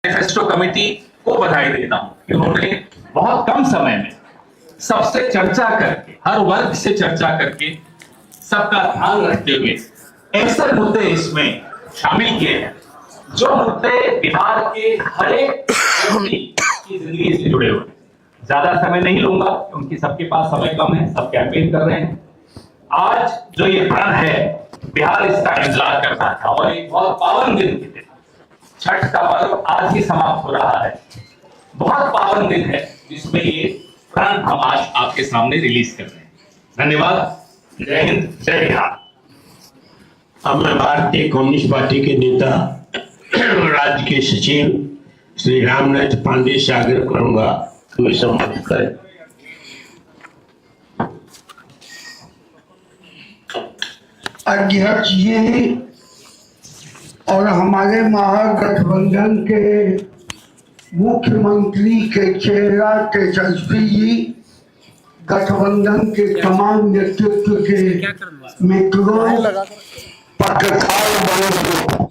Manifesto committee को बधाई देता हूं कि उन्होंने बहुत कम समय में सबसे चर्चा करके, हर वर्ग से चर्चा करके, सबका ध्यान रखते हुए ऐसे मुद्दे इसमें शामिल किए हैं जो मुद्दे बिहार के हर एक व्यक्ति की जिंदगी से जुड़े हुए। ज्यादा समय नहीं लूंगा क्योंकि सबके पास समय कम है, सब कैंपेन कर रहे हैं। आज जो ये प्रण है, बिहार इसका इंतजार करता था और एक बहुत पावन दिन के दिन छठ का पर्व आज ही समाप्त हो रहा है। बहुत पावन दिन है जिसमें ये प्रण हम आज आपके सामने रिलीज कर रहे हैं। धन्यवाद। जय हिंद, जय बिहार। अब मैं भारतीय कम्युनिस्ट पार्टी के नेता राज्य के सचिव श्री रामनाथ पांडे से आग्रह करूंगा कि वे संबोधित करें। अध्यक्ष जी और हमारे महागठबंधन के मुख्यमंत्री के चेहरा तेजस्वी जी, गठबंधन के तमाम नेतृत्व के मित्रों, पत्रकार बंधुओं,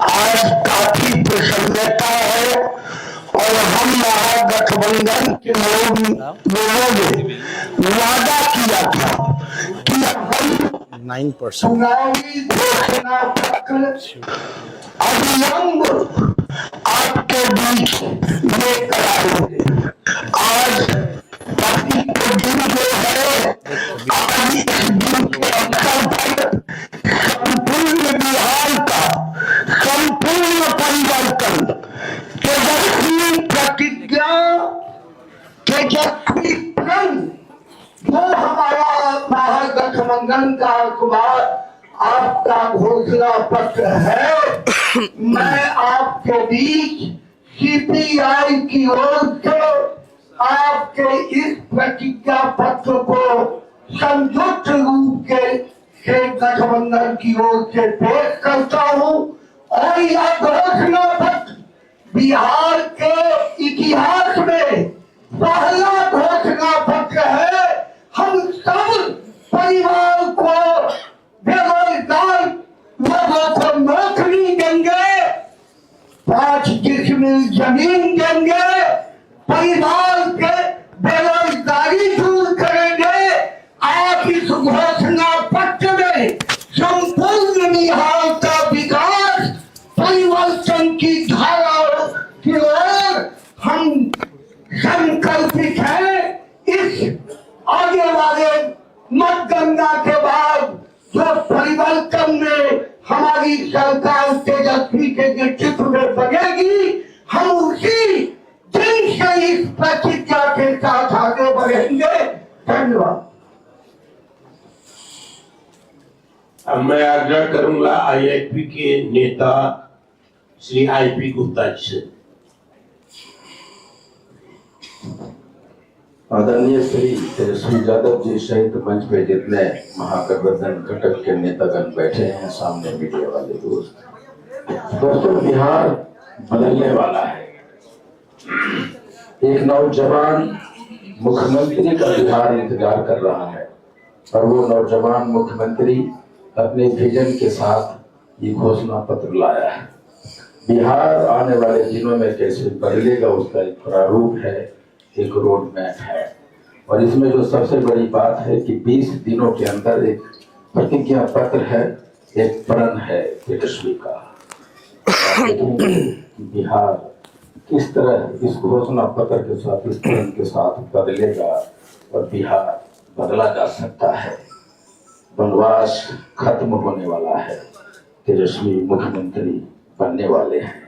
आज काफी प्रसन्नता है और हम महागठबंधन के लोगों ने वादा किया था कि हम 9% चुनावी घोषणा पत्र अविलंब आपके बीच लेकर आएंगे। आज पार्टी के दिन जो है, आज इस दिन के अवसर पर संपूर्ण बिहार का संपूर्ण परिवर्तन, तेजस्वी प्रतिज्ञा, तेजस्वी प्रण, जो हमारा महागठबंधन का अखबार आपका घोषणा पत्र है, मैं आपके बीच सीपीआई की ओर से आपके इस प्रतिज्ञा पत्र को संयुक्त रूप से गठबंधन की ओर से पेश करता हूं और यह घोषणा पत्र बिहार के इतिहास में पहला घोषणा पत्र है। हम सब परिवार को, बेरोजगार लोगों को नौकरी देंगे, 5 डिसमिल जमीन देंगे, परिवार के बेरोजगारी दूर करेंगे। आप इस घोषणा पत्र में संपूर्ण बिहार का विकास, परिवर्तन की धारा की ओर हम संकल्पित हैं। इस आगे वाले मतगणना के बाद जो परिवर्तन में हमारी सरकार तेजस्वी के नेतृत्व में बनेगी, हम उसी दिन से इस प्रतिज्ञा के साथ आगे बढ़ेंगे। धन्यवाद। अब मैं आग्रह करूंगा आईआईपी के नेता श्री आईपी गुप्ता जी से। आदरणीय श्री तेजस्वी यादव जी सहित मंच पे जितने महागठबंधन घटक के नेतागण बैठे हैं, सामने मीडिया वाले दोस्तों, बिहार बदलने वाला है। एक नौजवान मुख्यमंत्री का बिहार इंतजार कर रहा है और वो नौजवान मुख्यमंत्री अपने विजन के साथ ये घोषणा पत्र लाया है। बिहार आने वाले दिनों में कैसे बदलेगा उसका एक प्रारूप है, एक रोड मैप है। और इसमें जो सबसे बड़ी बात है कि 20 दिनों के अंदर एक प्रतिज्ञा पत्र है, एक प्रण है तेजस्वी का। बिहार किस तरह इस घोषणा पत्र के साथ, इस प्रण के साथ बदलेगा और बिहार बदला जा सकता है। वनवास खत्म होने वाला है, तेजस्वी मुख्यमंत्री बनने वाले हैं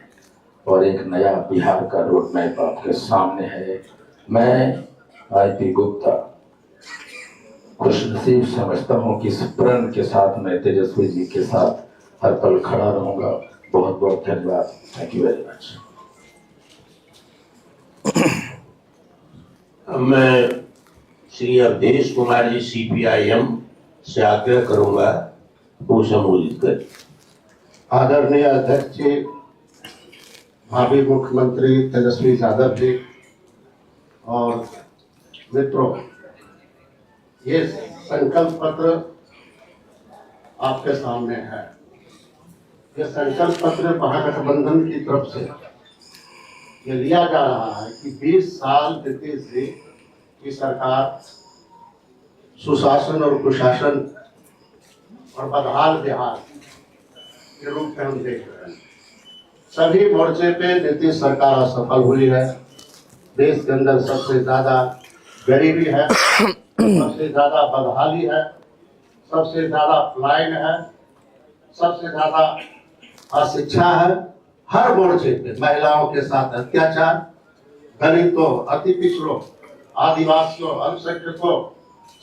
और एक नया बिहार का रोड मैप आपके सामने है। मैं आईपी गुप्ता खुशनसीब समझता हूं कि इस प्रण के साथ मैं तेजस्वी जी के साथ हर पल खड़ा रहूंगा। बहुत बहुत धन्यवाद। Thank you very much. मैं श्री अवधेश कुमार जी सीपीआईएम से आग्रह करूंगा वो संबोधित करें। आदरणीय अध्यक्ष जी, भावी मुख्यमंत्री तेजस्वी यादव जी और मित्रों, ये संकल्प पत्र आपके सामने है। ये संकल्प पत्र महागठबंधन की तरफ से ये लिया जा रहा है कि 20 साल नीतीश जी की सरकार सुशासन और कुशासन और बदहाल बिहार के रूप में हम देख रहे हैं। सभी मोर्चे पे नीतीश सरकार असफल हुई है। देश के अंदर सबसे ज्यादा गरीबी है, सबसे ज्यादा बदहाली है, सबसे ज्यादा पलायन है, सबसे ज्यादा अशिक्षा है। हर मोर्चे पे महिलाओं के साथ अत्याचार, दलितों, अति पिछड़ों, आदिवासियों, अल्पसंख्यकों,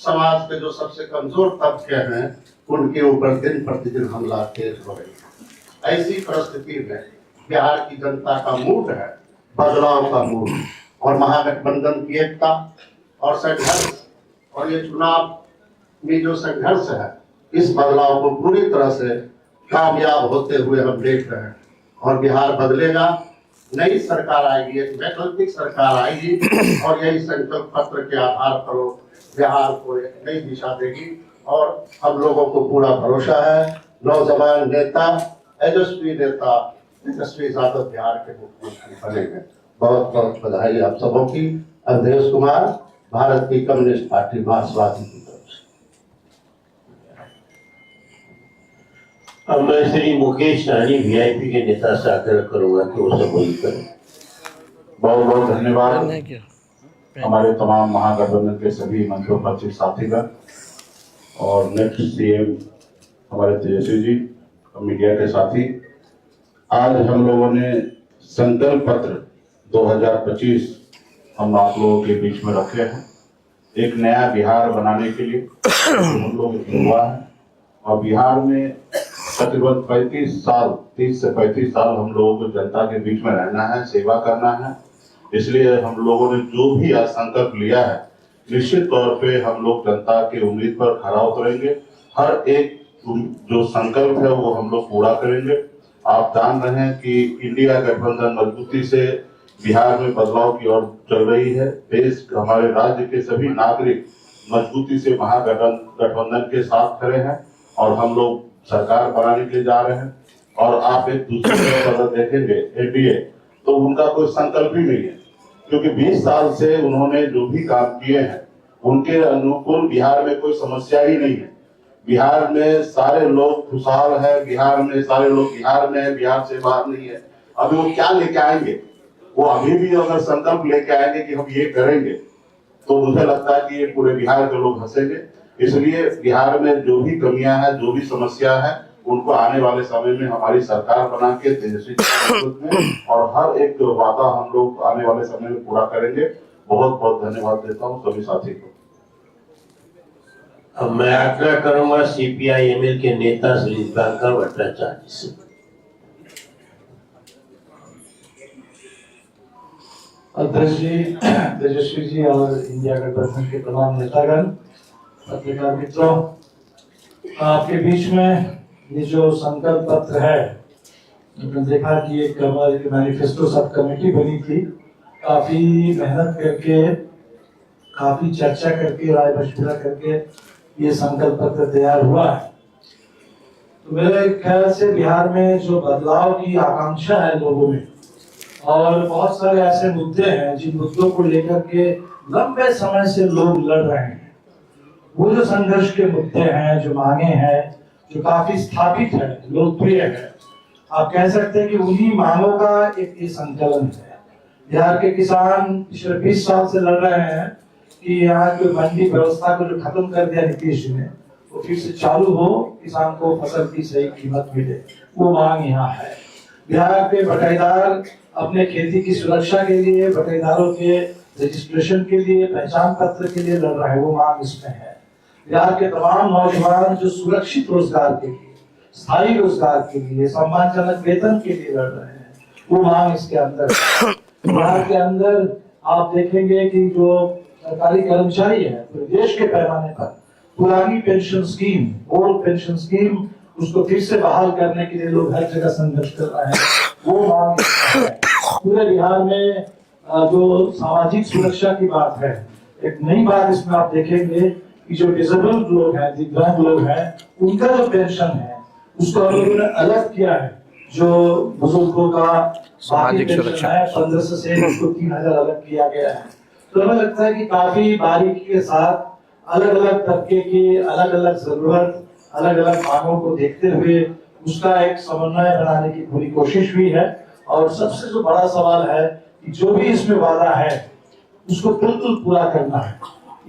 समाज के जो सबसे कमजोर तबके हैं उनके ऊपर दिन प्रतिदिन हमला तेज हो रही है। ऐसी परिस्थिति में बिहार की जनता का मूड है बदलाव का मूड, और महागठबंधन की एकता और संघर्ष और ये चुनाव में जो संघर्ष है, इस बदलाव को पूरी तरह से कामयाब होते हुए हम देख रहे हैं। और बिहार बदलेगा, नई सरकार आएगी, एक वैकल्पिक सरकार आएगी और यही संकल्प पत्र के आधार पर वो बिहार को एक नई दिशा देगी। और हम लोगों को पूरा भरोसा है, नौजवान नेता, यशस्वी नेता तेजस्वी यादव बिहार के मुख्यमंत्री बनेंगे। बहुत बहुत बधाई आप सबों की। अवधेश कुमार, भारत की कम्युनिस्ट पार्टी मार्क्सवादी की तरफ से। अब मैं श्री मुकेश सहनी वीआईपी के नेता से आग्रह करूंगा कि वो संबोधित करें। बहुत बहुत धन्यवाद हमारे तमाम महागठबंधन के सभी मंत्रोपस्थित साथीगण और नेक्स्ट सीएम हमारे तेजस्वी जी, मीडिया के साथी। आज हम लोगों ने संकल्प पत्र 2025 हम आप लोगों के बीच में रखे हैं, एक नया बिहार बनाने के लिए हम लोग हुआ है। और बिहार में तकरीबन 30 से 35 साल हम लोगों को जनता के बीच में रहना है, सेवा करना है। इसलिए हम लोगों ने जो भी आज संकल्प लिया है, निश्चित तौर पे हम लोग जनता के उम्मीद पर खरा उतरेंगे। हर एक जो संकल्प है वो हम लोग पूरा करेंगे। आप जान रहे हैं कि इंडिया गठबंधन मजबूती से बिहार में बदलाव की ओर चल रही है। देश, हमारे राज्य के सभी नागरिक मजबूती से महागठबंधन के साथ खड़े हैं और हम लोग सरकार बनाने के लिए जा रहे हैं। और आप एक दूसरे को अगर देखेंगे एनडीए, तो उनका कोई संकल्प ही नहीं है, क्योंकि 20 साल से उन्होंने जो भी काम किए हैं उनके अनुकूल बिहार में कोई समस्या ही नहीं है। बिहार में सारे लोग खुशहाल है, बिहार में सारे लोग बिहार में है, बिहार से बाहर नहीं है। अभी वो क्या लेके आएंगे? वो अभी भी अगर संकल्प लेके आएंगे कि हम ये करेंगे, तो मुझे लगता है कि ये पूरे बिहार के लोग हंसेंगे। इसलिए बिहार में जो भी कमियां हैं, जो भी समस्या है, उनको आने वाले समय में हमारी सरकार बना के तेजस्वी में और हर एक वादा हम लोग आने वाले समय में पूरा करेंगे। बहुत बहुत धन्यवाद देता हूँ सभी साथी को। अब मैं आग्रह करूंगा सीपीआई-एमएल के नेता श्री दिवाकर भट्टाचार्य से। अध्यक्ष जी, तेजस्वी जी और इंडिया गठबंधन के तमाम नेतागण, पत्रकार मित्रों, आपके बीच में ये जो संकल्प पत्र है, हमने देखा कि एक हमारी मैनिफेस्टो सब कमेटी बनी थी, काफी मेहनत करके, काफी चर्चा करके, राय मशविरा करके ये संकल्प पत्र तैयार हुआ है। तो मेरे ख्याल से बिहार में जो बदलाव की आकांक्षा है लोगों में, और बहुत सारे ऐसे मुद्दे हैं जिन मुद्दों को लेकर के लंबे समय से लोग लड़ रहे हैं, वो जो संघर्ष के मुद्दे हैं, जो मांगे हैं, जो काफी स्थापित है, लोकप्रिय है, आप कह सकते हैं कि उन्हीं मांगों का एक ये संकलन है। बिहार के किसान पिछले 20 साल से लड़ रहे हैं कि यहाँ की मंडी व्यवस्था को जो खत्म कर दिया नीतीश जी ने, वो फिर से चालू हो, किसान को फसल की सही कीमत मिले, वो मांग यहाँ है। बिहार के बटाईदार अपने खेती की सुरक्षा के लिए, बटाईदारों के रजिस्ट्रेशन के लिए, पहचान पत्र के लिए लड़ रहे हैं, वो मांग इसमें है। बिहार के तमाम नौजवान जो सुरक्षित रोजगार के लिए, स्थायी रोजगार के लिए, सम्मानजनक वेतन के लिए लड़ रहे हैं, वो मांग इसके अंदर है। बिहार के अंदर आप देखेंगे कि जो सरकारी कर्मचारी है, तो देश के पैमाने पर पुरानी pension scheme, old pension scheme, उसको फिर से बहाल करने के लिए लोग हर जगह संघर्ष कर रहे हैं, वो मांग है। पूरे बिहार में जो सामाजिक सुरक्षा की बात है, एक नई बात इसमें आप देखेंगे कि जो डिसेबल्ड लोग हैं, दिव्यांग लोग हैं, उनका जो पेंशन है उसको हम लोगों ने अलग किया है। जो बुजुर्गों का सामाजिक बाकी सुरक्षा। पेंशन है 1500 से इसको 3000 अलग किया गया है। तो हमें लगता है कि काफी बारीकी के साथ अलग अलग तबके की अलग अलग जरूरत, अलग अलग मांगों को देखते हुए उसका एक समन्वय बनाने की पूरी कोशिश हुई है। और सबसे जो बड़ा सवाल है कि जो भी इसमें वादा है उसको बिल्कुल पूरा करना है।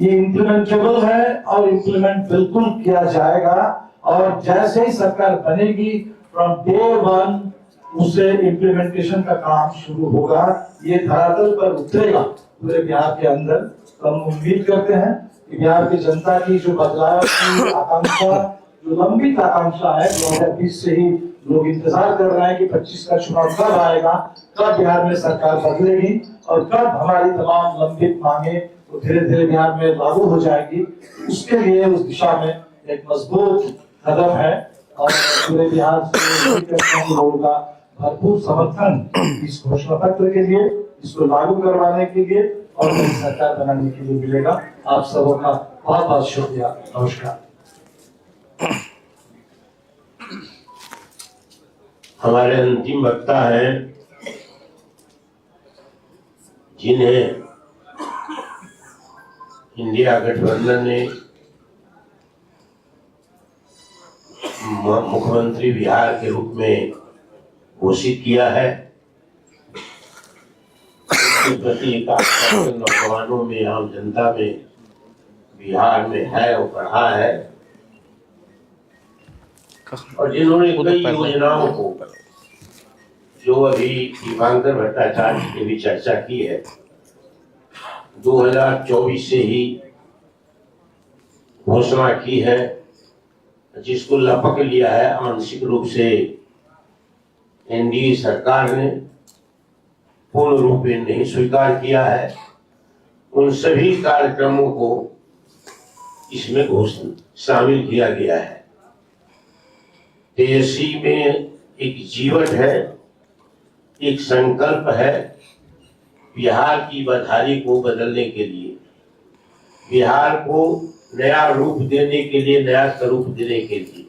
ये इम्प्लीमेंटेबल है और इम्प्लीमेंट बिल्कुल किया जाएगा। और जैसे ही सरकार बनेगी फ्रॉम डे 1 उससे इम्प्लीमेंटेशन का काम शुरू होगा, ये धरातल पर उतरेगा पूरे बिहार के अंदर। तो हम उम्मीद करते हैं कि बिहार की जनता की जो बदलाव की आकांक्षा, जो लंबित आकांक्षा है, 2020 से ही लोग इंतजार कर रहे हैं कि 25 का चुनाव कब आएगा, कब बिहार में सरकार बदलेगी और कब हमारी तमाम लंबित मांगे तो धीरे धीरे बिहार में लागू हो जाएगी। उसके लिए उस दिशा में एक मजबूत कदम है और पूरे बिहार से लोगों का भरपूर समर्थन इस घोषणा पत्र के लिए, इसको लागू करवाने के लिए और नई सरकार बनाने के लिए मिलेगा। आप सबों का बहुत बहुत शुक्रिया। नमस्कार। हमारे अंतिम वक्ता है जिन्हें इंडिया गठबंधन ने मुख्यमंत्री बिहार के रूप में घोषित किया है। इसके प्रति एक आस्था नौजवानों में, आम जनता में बिहार में है और बढ़ा है और जिन्होंने कई योजनाओं को, जो अभी दीपांकर भट्टाचार्य ने भी चर्चा की है, 2024 से ही घोषणा की है, जिसको लपक लिया है आंशिक रूप से एनडीए सरकार ने, पूर्ण रूप में नहीं स्वीकार किया है। उन सभी कार्यक्रमों को इसमें घोषणा शामिल किया गया है। तेजस्वी में एक जीवन है, एक संकल्प है बिहार की बदहाली को बदलने के लिए, बिहार को नया रूप देने के लिए, नया स्वरूप देने के लिए,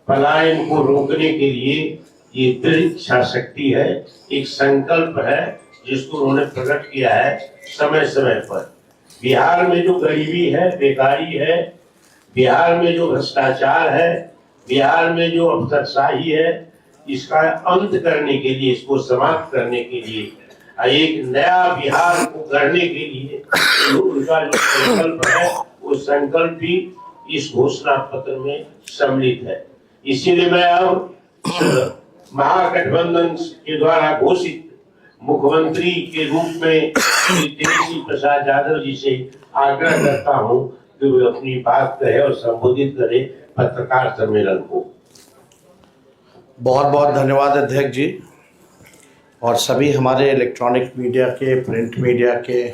पलायन को रोकने के लिए ये दृढ़ इच्छा शक्ति है, एक संकल्प है जिसको उन्होंने प्रकट किया है समय समय पर। बिहार में जो गरीबी है, बेकारी है, बिहार में जो भ्रष्टाचार है, बिहार में जो अफसरशाही है, इसका अंत करने के लिए, इसको समाप्त करने के लिए, एक नया बिहार को गढ़ने के लिए उनका जो संकल्प है, वो संकल्प भी इस घोषणा पत्र में सम्मिलित है। इसीलिए मैं अब महागठबंधन के द्वारा घोषित मुख्यमंत्री के रूप में तेजस्वी प्रसाद यादव जी से आग्रह करता हूं कि वे अपनी बात कहे और संबोधित करे पत्रकार सम्मेलन को। बहुत बहुत धन्यवाद अध्यक्ष जी और सभी हमारे इलेक्ट्रॉनिक मीडिया के, प्रिंट मीडिया के,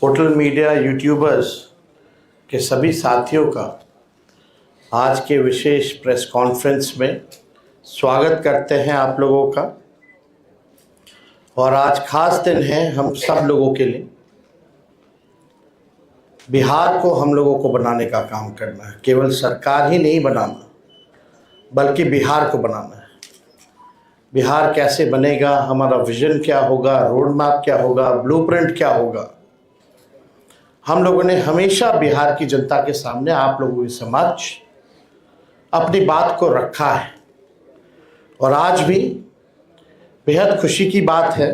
पोर्टल मीडिया, यूट्यूबर्स के सभी साथियों का आज के विशेष प्रेस कॉन्फ्रेंस में स्वागत करते हैं आप लोगों का। और आज खास दिन है हम सब लोगों के लिए। बिहार को हम लोगों को बनाने का काम करना है, केवल सरकार ही नहीं बनाना बल्कि बिहार को बनाना है। बिहार कैसे बनेगा, हमारा विजन क्या होगा, रोड मैप क्या होगा, ब्लूप्रिंट क्या होगा, हम लोगों ने हमेशा बिहार की जनता के सामने, आप लोगों के समक्ष अपनी बात को रखा है। और आज भी बेहद खुशी की बात है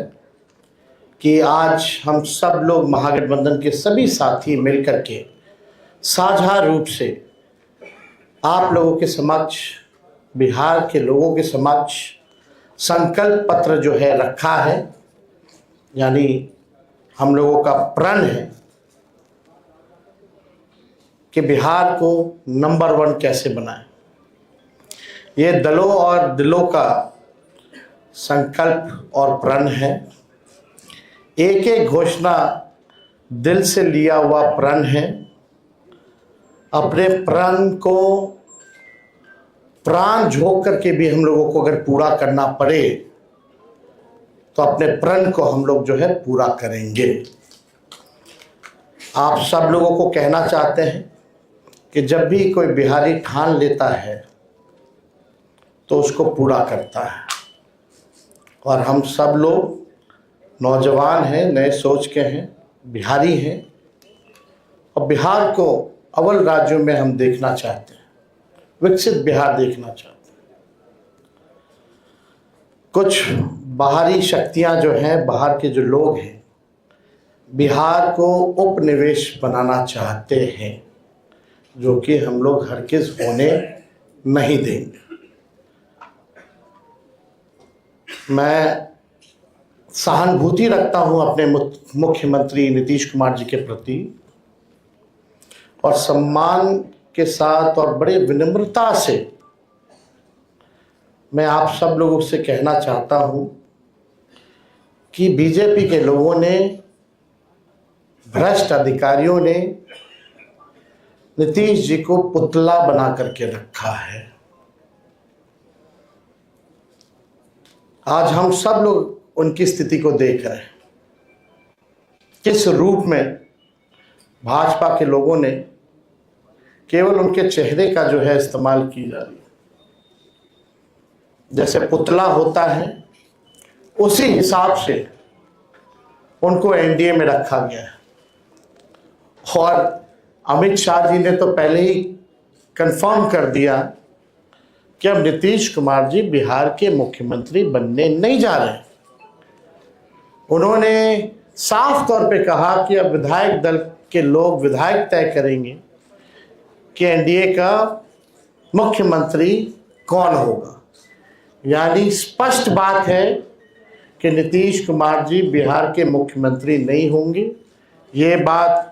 कि आज हम सब लोग महागठबंधन के सभी साथी मिलकर के साझा रूप से आप लोगों के समक्ष, बिहार के लोगों के समक्ष संकल्प पत्र जो है रखा है, यानी हम लोगों का प्रण है कि बिहार को नंबर 1 कैसे बनाएं। ये दलों और दिलों का संकल्प और प्रण है। एक एक घोषणा दिल से लिया हुआ प्रण है। अपने प्रण को प्राण झोंक करके भी हम लोगों को अगर पूरा करना पड़े तो अपने प्रण को हम लोग जो है पूरा करेंगे। आप सब लोगों को कहना चाहते हैं कि जब भी कोई बिहारी ठान लेता है तो उसको पूरा करता है। और हम सब लोग नौजवान हैं, नए सोच के हैं, बिहारी हैं, और बिहार को अव्वल राज्यों में हम देखना चाहते हैं, विकसित बिहार देखना चाहते हैं। कुछ बाहरी शक्तियां जो हैं, बाहर के जो लोग हैं, बिहार को उपनिवेश बनाना चाहते हैं, जो कि हम लोग हरगिज़ होने नहीं देंगे। मैं सहानुभूति रखता हूं अपने मुख्यमंत्री नीतीश कुमार जी के प्रति, और सम्मान के साथ और बड़े विनम्रता से मैं आप सब लोगों से कहना चाहता हूं कि बीजेपी के लोगों ने, भ्रष्ट अधिकारियों ने नीतीश जी को पुतला बना करके रखा है। आज हम सब लोग उनकी स्थिति को देख रहे हैं, किस रूप में भाजपा के लोगों ने केवल उनके चेहरे का जो है इस्तेमाल की जा रही है। जैसे पुतला होता है, उसी हिसाब से उनको एनडीए में रखा गया है। और अमित शाह जी ने तो पहले ही कंफर्म कर दिया कि अब नीतीश कुमार जी बिहार के मुख्यमंत्री बनने नहीं जा रहे। उन्होंने साफ तौर पे कहा कि अब विधायक दल के लोग विधायक तय करेंगे कि एनडीए का मुख्यमंत्री कौन होगा। यानी स्पष्ट बात है कि नीतीश कुमार जी बिहार के मुख्यमंत्री नहीं होंगे। ये बात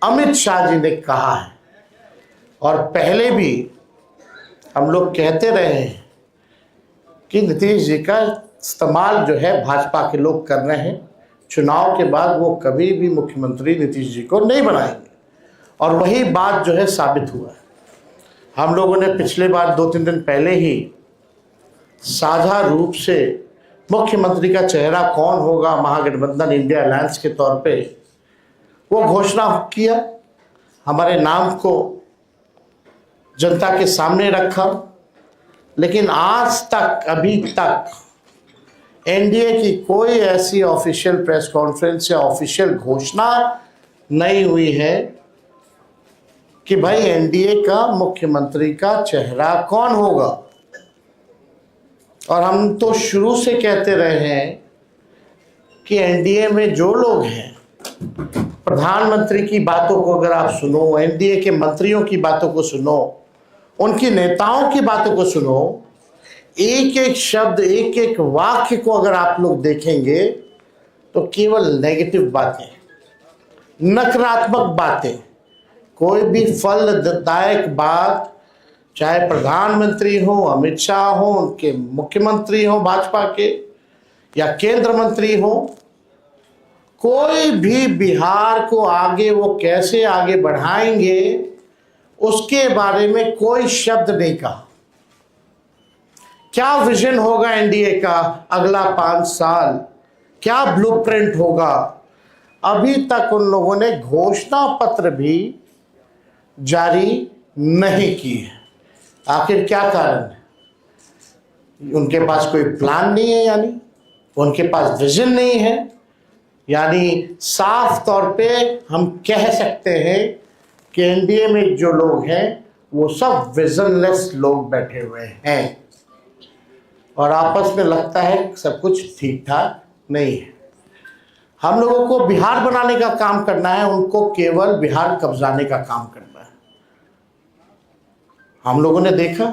अमित शाह जी ने कहा है, और पहले भी हम लोग कहते रहे हैं कि नीतीश जी का इस्तेमाल जो है भाजपा के लोग कर रहे हैं। चुनाव के बाद वो कभी भी मुख्यमंत्री नीतीश जी को नहीं बनाएंगे, और वही बात जो है साबित हुआ है। हम लोगों ने पिछले बार 2-3 दिन पहले ही साझा रूप से मुख्यमंत्री का चेहरा कौन होगा महागठबंधन इंडिया अलायंस के तौर पे वो घोषणा किया, हमारे नाम को जनता के सामने रखा। लेकिन आज तक, अभी तक एनडीए की कोई ऐसी ऑफिशियल प्रेस कॉन्फ्रेंस या ऑफिशियल घोषणा नहीं हुई है कि भाई एनडीए का मुख्यमंत्री का चेहरा कौन होगा। और हम तो शुरू से कहते रहे हैं कि एनडीए में जो लोग हैं, प्रधानमंत्री की बातों को अगर आप सुनो, एनडीए के मंत्रियों की बातों को सुनो, उनकी नेताओं की बातों को सुनो, एक एक शब्द, एक एक वाक्य को अगर आप लोग देखेंगे तो केवल नेगेटिव बातें, नकारात्मक बातें, कोई भी फलदायक बात, चाहे प्रधानमंत्री हो, अमित शाह हो, उनके मुख्यमंत्री हो भाजपा के, या केंद्र मंत्री हो, कोई भी बिहार को आगे वो कैसे आगे बढ़ाएंगे उसके बारे में कोई शब्द नहीं कहा। क्या विजन होगा एनडीए का अगला 5 साल, क्या ब्लूप्रिंट होगा, अभी तक उन लोगों ने घोषणा पत्र भी जारी नहीं की है। आखिर क्या कारण है? उनके पास कोई प्लान नहीं है, यानी उनके पास विजन नहीं है। यानी साफ तौर पे हम कह सकते हैं कि एनडीए में जो लोग हैं वो सब विजनलेस लोग बैठे हुए हैं, और आपस में लगता है सब कुछ ठीक ठाक नहीं है। हम लोगों को बिहार बनाने का काम करना है, उनको केवल बिहार कब्जाने का काम करना है। हम लोगों ने देखा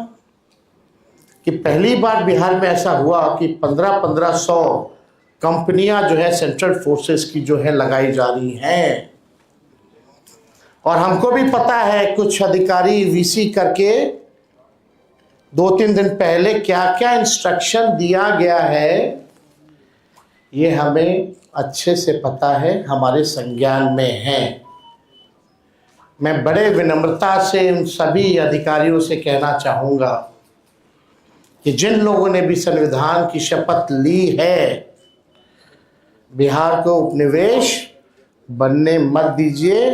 कि पहली बार बिहार में ऐसा हुआ कि 1500 कंपनियां जो है सेंट्रल फोर्सेस की जो है लगाई जा रही हैं। और हमको भी पता है कुछ अधिकारी वीसी करके 2-3 दिन पहले क्या क्या इंस्ट्रक्शन दिया गया है, ये हमें अच्छे से पता है, हमारे संज्ञान में है। मैं बड़े विनम्रता से उन सभी अधिकारियों से कहना चाहूँगा कि जिन लोगों ने भी संविधान की शपथ ली है, बिहार को उपनिवेश बनने मत दीजिए।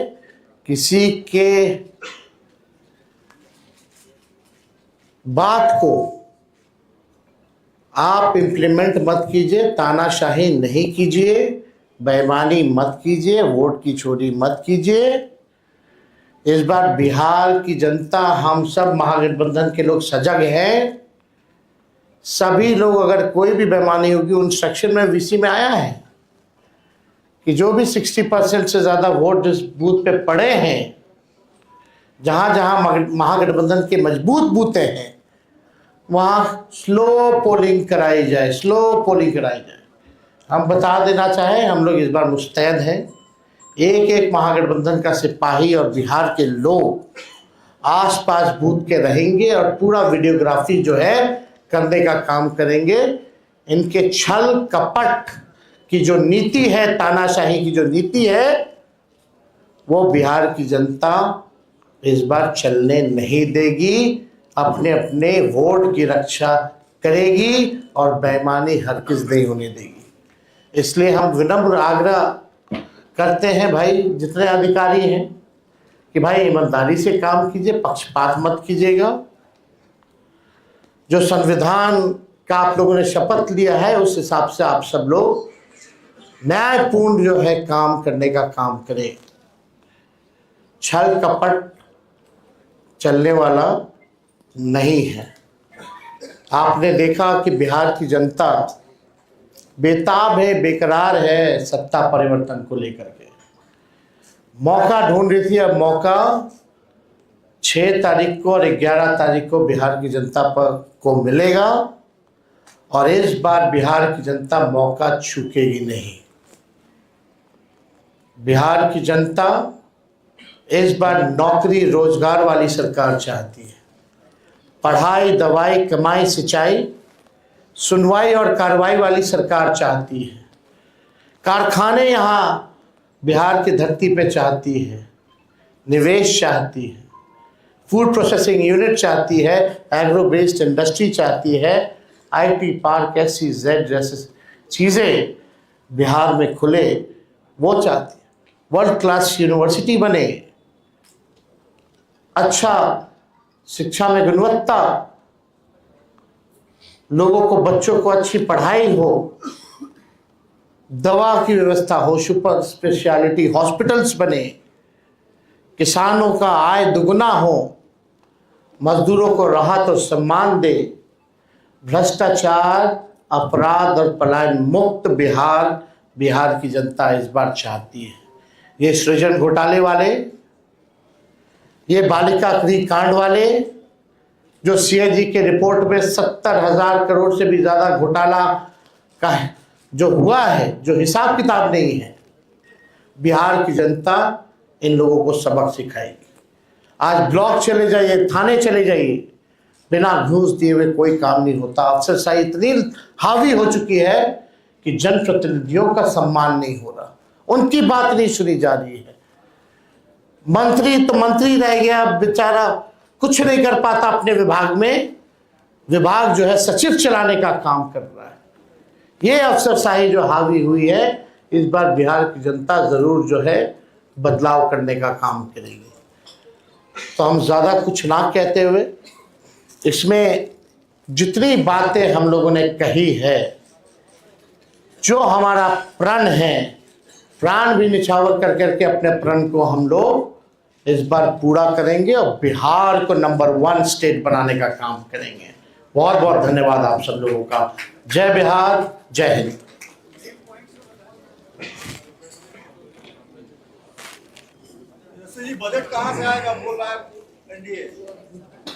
किसी के बात को आप इम्प्लीमेंट मत कीजिए, तानाशाही नहीं कीजिए, बेईमानी मत कीजिए, वोट की चोरी मत कीजिए। इस बार बिहार की जनता, हम सब महागठबंधन के लोग सजग हैं। सभी लोग, अगर कोई भी बेईमानी होगी, उन सेक्शन में वीसी में आया है कि जो भी 60% से ज़्यादा वोट जिस बूथ पे पड़े हैं, जहाँ जहाँ महागठबंधन के मजबूत बूथें हैं, वहाँ स्लो पोलिंग कराई जाए, स्लो पोलिंग कराई जाए। हम बता देना चाहें, हम लोग इस बार मुस्तैद हैं। एक एक महागठबंधन का सिपाही और बिहार के लोग आसपास बूथ के रहेंगे और पूरा वीडियोग्राफी जो है करने का काम करेंगे। इनके छल कपट की जो नीति है, तानाशाही की जो नीति है, वो बिहार की जनता इस बार चलने नहीं देगी। अपने अपने वोट की रक्षा करेगी और बेईमानी हरगिज़ नहीं होने देगी। इसलिए हम विनम्र आग्रह करते हैं भाई, जितने अधिकारी हैं, कि भाई ईमानदारी से काम कीजिए, पक्षपात मत कीजिएगा। जो संविधान का आप लोगों ने शपथ लिया है, उस हिसाब से आप सब लोग न्यायपूर्ण जो है काम करने का काम करें। छल कपट चलने वाला नहीं है। आपने देखा कि बिहार की जनता बेताब है, बेकरार है सत्ता परिवर्तन को लेकर के। मौका ढूंढ रही थी, अब मौका 6 तारीख को और 11 तारीख को बिहार की जनता को मिलेगा और इस बार बिहार की जनता मौका चूकेगी नहीं। बिहार की जनता इस बार नौकरी रोजगार वाली सरकार चाहती है। पढ़ाई, दवाई, कमाई, सिंचाई, सुनवाई और कार्रवाई वाली सरकार चाहती है। कारखाने यहाँ बिहार की धरती पे चाहती है, निवेश चाहती है, फूड प्रोसेसिंग यूनिट चाहती है, एग्रो बेस्ड इंडस्ट्री चाहती है, आईटी पार्क, SEZ जैसे चीज़ें बिहार में खुले, वो चाहती है। वर्ल्ड क्लास यूनिवर्सिटी बने, अच्छा शिक्षा में गुणवत्ता, लोगों को, बच्चों को अच्छी पढ़ाई हो, दवा की व्यवस्था हो, सुपर स्पेशलिटी हॉस्पिटल्स बने, किसानों का आय दुगना हो, मजदूरों को राहत और सम्मान दे, भ्रष्टाचार, अपराध और पलायन मुक्त बिहार की जनता इस बार चाहती है। ये सृजन घोटाले वाले, ये बालिका गृह कांड वाले, जो CAG के रिपोर्ट में 70,000 करोड़ से भी ज़्यादा घोटाला का है, जो हुआ है, जो हिसाब किताब नहीं है, बिहार की जनता इन लोगों को सबक सिखाएगी। आज ब्लॉक चले जाइए, थाने चले जाइए, बिना घूस दिए हुए कोई काम नहीं होता। अफसरशाही इतनी हावी हो चुकी है कि जनप्रतिनिधियों का सम्मान नहीं हो रहा, उनकी बात नहीं सुनी जा रही है। मंत्री तो मंत्री रह गया, बेचारा कुछ नहीं कर पाता अपने विभाग में, विभाग जो है सचिव चलाने का काम कर रहा है। ये अफसरशाही जो हावी हुई है, इस बार बिहार की जनता ज़रूर जो है बदलाव करने का काम करेगी। तो हम ज़्यादा कुछ ना कहते हुए, इसमें जितनी बातें हम लोगों ने कही है, जो हमारा प्रण है, प्राण भी निछावर कर करके अपने प्रण को हम लोग इस बार पूरा करेंगे और बिहार को नंबर 1 स्टेट बनाने का काम करेंगे। बहुत बहुत धन्यवाद आप सब लोगों का। जय बिहार, जय हिंद। जी बजट कहाँ से आएगा बोल रहा है एनडीए,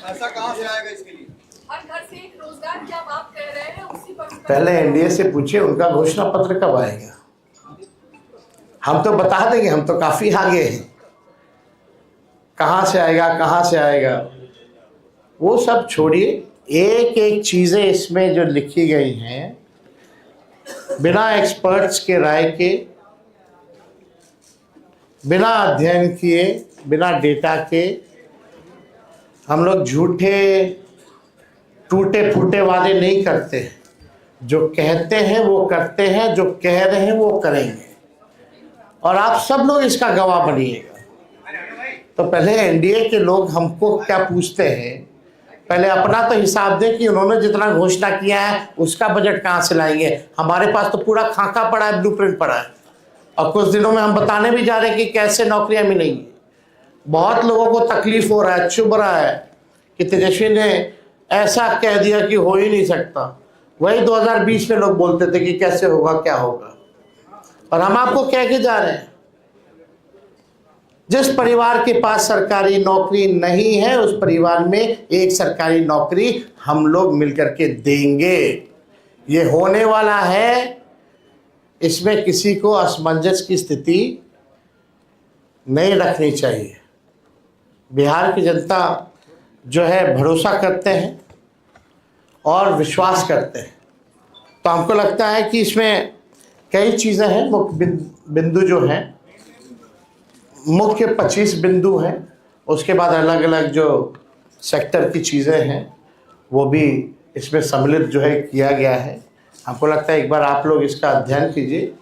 ऐसा कहाँ से आएगा इसके लिए? हर घर से एक रोजगार की आप बात कर रहे हैं, उसी पर पहले एनडीए से पूछिए उनका घोषणा पत्र कब आएगा। हम तो बता देंगे, हम तो काफी आगे हैं। कहाँ से आएगा, कहाँ से आएगा, वो सब छोड़िए। एक एक चीजें इसमें जो लिखी गई हैं, बिना एक्सपर्ट्स के राय के, बिना अध्ययन किए, बिना डेटा के, हम लोग झूठे टूटे फूटे वादे नहीं करते। जो कहते हैं वो करते हैं, जो कह रहे हैं वो करेंगे, और आप सब लोग इसका गवाह बनिएगा। तो पहले एनडीए के लोग हमको क्या पूछते हैं पहले अपना तो हिसाब दें कि उन्होंने जितना घोषणा किया है उसका बजट कहाँ से लाएंगे। हमारे पास तो पूरा खाका पड़ा है, ब्लूप्रिंट पड़ा है, और कुछ दिनों में हम बताने भी जा रहे हैं कि कैसे नौकरियां मिलेंगी। बहुत लोगों को तकलीफ हो रहा है, चुभ रहा है कि तेजस्वी ने ऐसा कह दिया कि हो ही नहीं सकता। वही 2020 में लोग बोलते थे कि कैसे होगा, क्या होगा, और हम आपको कह के जा रहे हैं जिस परिवार के पास सरकारी नौकरी नहीं है उस परिवार में एक सरकारी नौकरी हम लोग मिलकर के देंगे। ये होने वाला है, इसमें किसी को असमंजस की स्थिति नहीं रखनी चाहिए। बिहार की जनता जो है भरोसा करते हैं और विश्वास करते हैं, तो हमको लगता है कि इसमें कई चीज़ें हैं। मुख्य बिंदु जो हैं, मुख्य 25 बिंदु हैं, उसके बाद अलग अलग जो सेक्टर की चीज़ें हैं वो भी इसमें सम्मिलित जो है किया गया है। हमको लगता है एक बार आप लोग इसका अध्ययन कीजिए,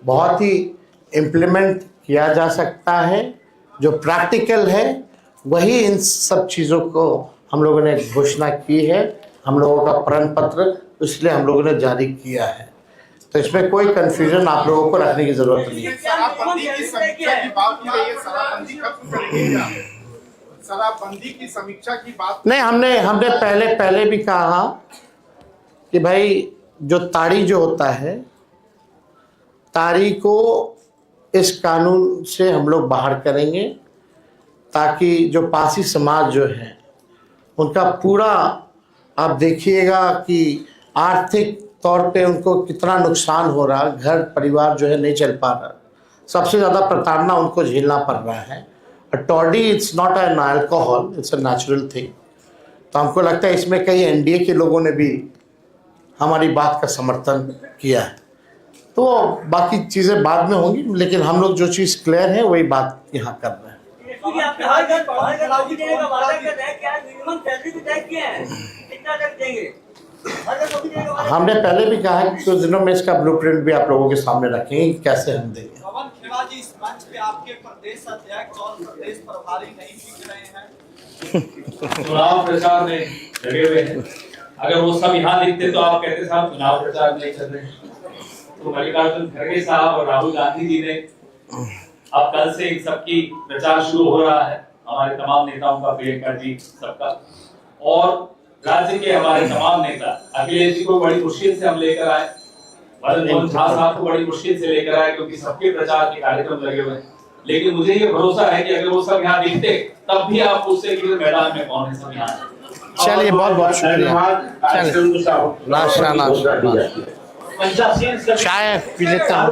बहुत ही इम्प्लीमेंट किया जा सकता है। जो प्रैक्टिकल है वही इन सब चीज़ों को हम लोगों ने घोषणा की है, हम लोगों का प्रण पत्र इसलिए हम लोगों ने जारी किया है। तो इसमें कोई कंफ्यूजन आप लोगों को रखने की जरूरत नहीं है। शराबबंदी की समीक्षा की बात की गई है, शराबबंदी कब करेंगे क्या? शराबबंदी की समीक्षा की बात नहीं, हमने पहले भी कहा कि भाई जो ताड़ी जो होता है, ताड़ी को इस कानून से हम लोग बाहर करेंगे ताकि जो पासी समाज जो है उनका पूरा, आप देखिएगा कि आर्थिक तौर पे उनको कितना नुकसान हो रहा, घर परिवार जो है नहीं चल पा रहा, सबसे ज़्यादा प्रताड़ना उनको झेलना पड़ रहा है। Toddy it's not an alcohol, it's a natural thing. तो हमको लगता है इसमें कई एनडीए के लोगों ने भी हमारी बात का समर्थन किया है। तो बाकी चीज़ें बाद में होंगी, लेकिन हम लोग जो चीज़ क्लियर है वही बात यहाँ कर रहे हैं। हमने पहले भी कहा है कि कुछ दिनों में इसका ब्लूप्रिंट भी आप लोगों के सामने रखेंगे कैसे हम देंगे। पवन खेड़ा जी, इस मंच पे आपके प्रदेश अध्यक्ष और प्रदेश प्रभारी नहीं दिख रहे हैं। चुनाव प्रचार में लगे हुए हैं। अगर वो सब यहाँ दिखते तो आप कहते साहब चुनाव प्रचार नहीं कर रहे। तो मल्लिकार्जुन खड़गे साहब और राहुल गांधी जी ने अब कल से इन सबकी प्रचार शुरू हो रहा है, हमारे तमाम नेताओं का, प्रियंका जी सबका, और राज्य के हमारे तमाम नेता। अखिलेश जी को बड़ी मुश्किल से हम लेकर आए, भरत मोहन झा साहब को बड़ी मुश्किल से लेकर आए क्योंकि सबके प्रचार के कार्यक्रम लगे हुए हैं। लेकिन मुझे ये भरोसा है कि अगर वो सब यहाँ दिखते तब भी आप पूछते कि मैदान में कौन है सब यहाँ। चलिए, बहुत बहुत शुक्रिया। चाय पी लेता हूँ।